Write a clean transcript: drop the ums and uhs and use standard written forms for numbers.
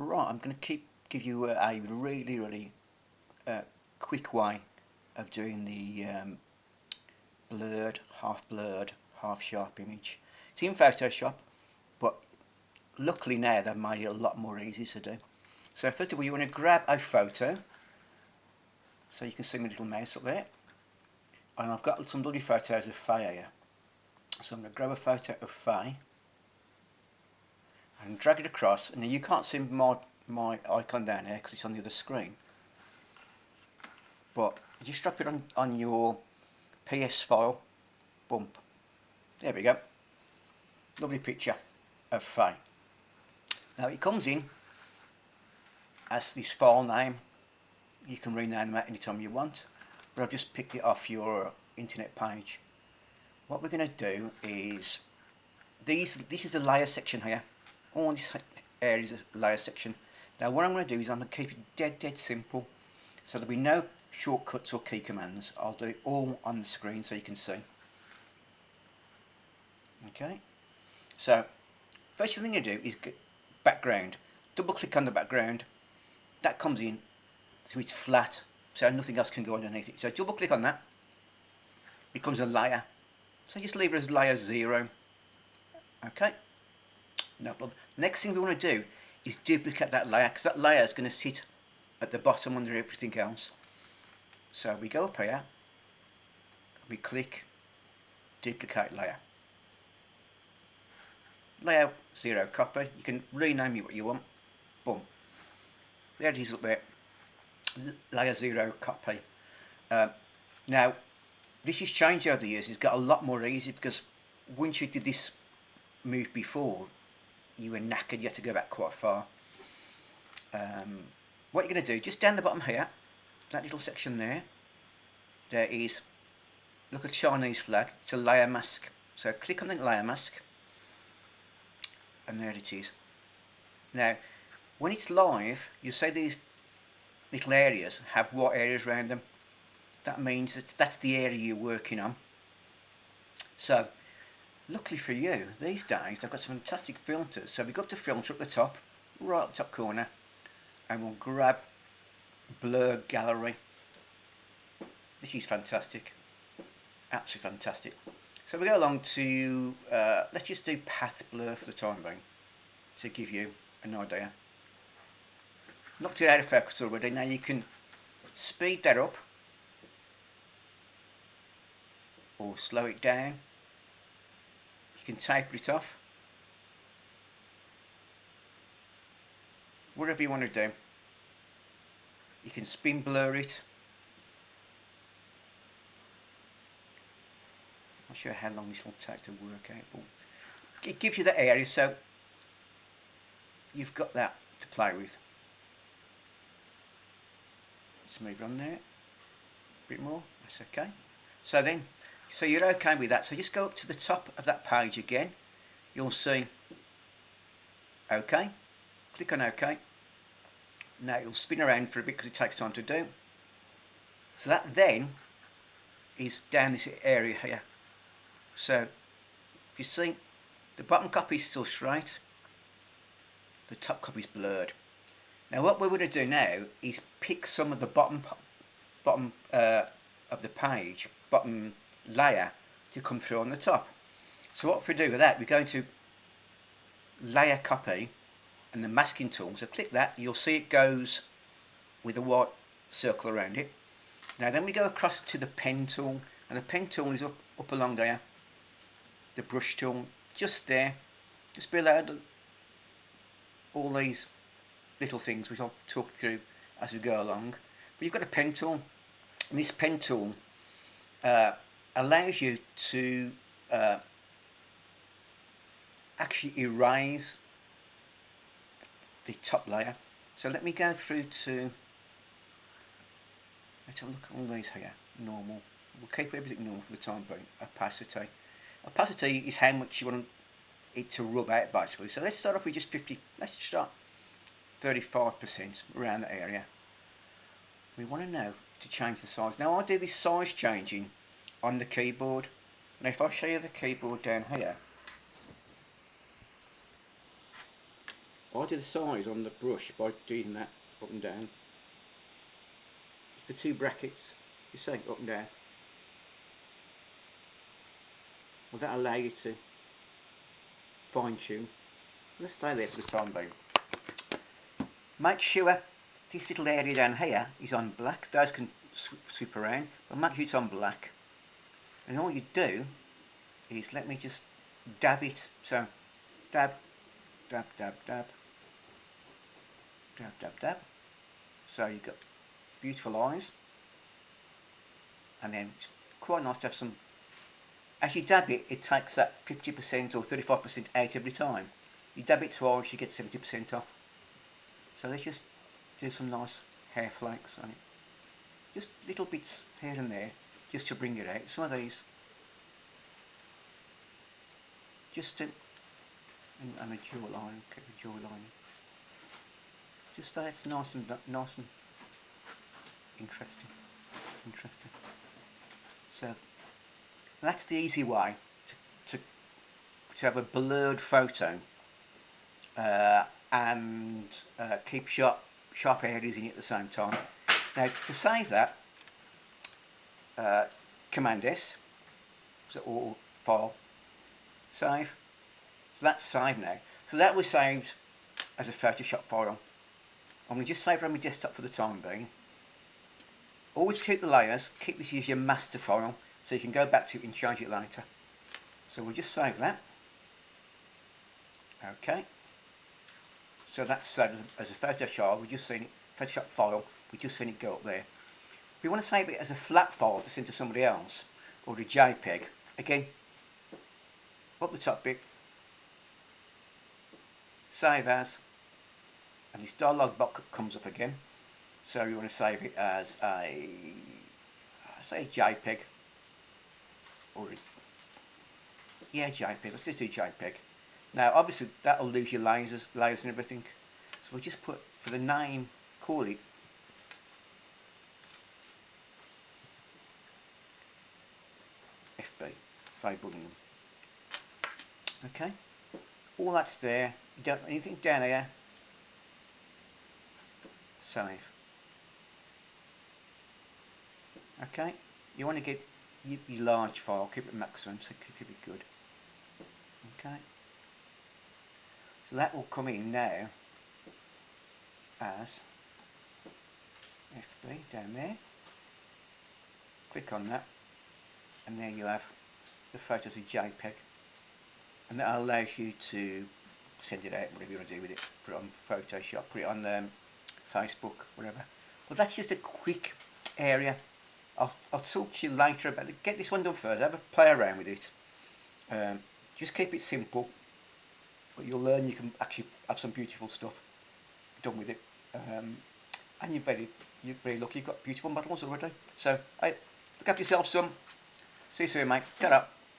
Right, I'm going to give you a really quick way of doing the blurred, half sharp image. It's in Photoshop, but luckily now they've made it a lot more easy to do. So first of all, you want to grab a photo, so you can see my little mouse up there. And I've got some lovely photos of Faye here. So I'm going to grab a photo of Faye and drag it across, and then you can't see my icon down here because it's on the other screen. But you just drop it on your PS file, bump. There we go. Lovely picture of Faye. Now it comes in as this file name. You can rename them at any time you want, but I've just picked it off your internet page. What we're going to do is this is the layer section here. All this area is a layer section. Now what I'm going to do is I'm going to keep it dead simple, so there'll be no shortcuts or key commands. I'll do it all on the screen so you can see. Okay, so first thing you do is get background. Double click on the background. That comes in, so it's flat, so nothing else can go underneath it. So double click on that, becomes a layer. So just leave it as layer 0. Okay, no problem. Next thing we want to do is duplicate that layer, because that layer is going to sit at the bottom under everything else. So we go up here, we click duplicate layer. Layer 0 copy. You can rename it what you want. Boom. There it is up there. Layer 0 copy. Now this has changed over the years. It's got a lot more easy, because once you did this move before, you were knackered. You had to go back quite far. What you're going to do, just down the bottom here, that little section there is, look at Chinese flag. It's a layer mask. So click on the layer mask, and there it is. Now when it's live, you say these little areas have white areas around them. That means that's the area you're working on. So luckily for you, these days they've got some fantastic filters. So we go up to filter at the top, right up top corner, and we'll grab blur gallery. This is fantastic, absolutely fantastic. So we go along to let's just do path blur for the time being, to give you an idea. Knocked it out of focus already. Now you can speed that up or slow it down. You can taper it off, whatever you want to do. You can spin blur it. Not sure how long this will take to work out, but it gives you that area, so you've got that to play with. Just move on there a bit more. That's okay. So you're okay with that. So just go up to the top of that page again. You'll see OK. Click on OK. Now it'll spin around for a bit because it takes time to do. So that then is down this area here. So if you see, the bottom copy is still straight, the top copy is blurred. Now what we're going to do now is pick some of the bottom of the page, bottom layer, to come through on the top. So what we do with that, we're going to layer copy and the masking tool. So click that, you'll see it goes with a white circle around it. Now then we go across to the pen tool, and the pen tool is up along there. The brush tool, just there, just below all these little things which I'll talk through as we go along. But you've got a pen tool, and this pen tool allows you to actually erase the top layer. So let me go through to, let's have a look at all these here. Normal. We'll keep everything normal for the time being. Opacity. Opacity is how much you want it to rub out, basically. So let's start off with just 50. Let's start 35% around that area. We want to know to change the size. Now I do this size changing on the keyboard. Now if I show you the keyboard down here, I do the size on the brush by doing that up and down. It's the two brackets, you see, up and down. Well, that'll allow you to fine tune. Let's stay there for the time being. Make sure this little area down here is on black. Those can sweep around, but make sure it's on black. And all you do is, let me just dab it. So, dab, dab, dab, dab, dab, dab, dab. So you've got beautiful eyes. And then it's quite nice to have some. As you dab it, it takes that 50% or 35% out every time. You dab it twice, you get 70% off. So let's just do some nice hair flakes on it. Just little bits here and there, just to bring it out. Some of these, just to, and the jawline, keep the jawline. Just so it's nice and interesting. So that's the easy way to have a blurred photo and keep sharp areas in it at the same time. Now to save that, Command S, so or file, save. So that's saved now. So that was saved as a Photoshop file. I'm going to just save it on my desktop for the time being. Always keep the layers, keep this as your master file so you can go back to it and change it later. So we'll just save that. Okay. So that's saved as a Photoshop. We've just seen it, Photoshop file. We've just seen it go up there. We want to save it as a flat file to send to somebody else, or a JPEG. Again, up the top bit, save as, and this dialog box comes up again. So you want to save it as a, say a JPEG, or a, JPEG. Let's just do JPEG. Now, obviously, that'll lose your layers and everything. So we'll just put, for the name, call it FB, Faye Bullingham. Okay, all that's there. You don't anything down here. Save. Okay, you want to get your large file, keep it maximum, so keep it good. Okay, so that will come in now as FB down there. Click on that, and there you have the photos of JPEG, and that allows you to send it out, whatever you want to do with it. Put it on Photoshop, put it on Facebook, whatever. Well, that's just a quick area. I'll talk to you later about it. Get this one done first, have a play around with it. Just keep it simple, but you'll learn you can actually have some beautiful stuff done with it. And you're very lucky, you've got beautiful models already. So, hey, look after yourself, son. See you soon, mate. Ta-ra.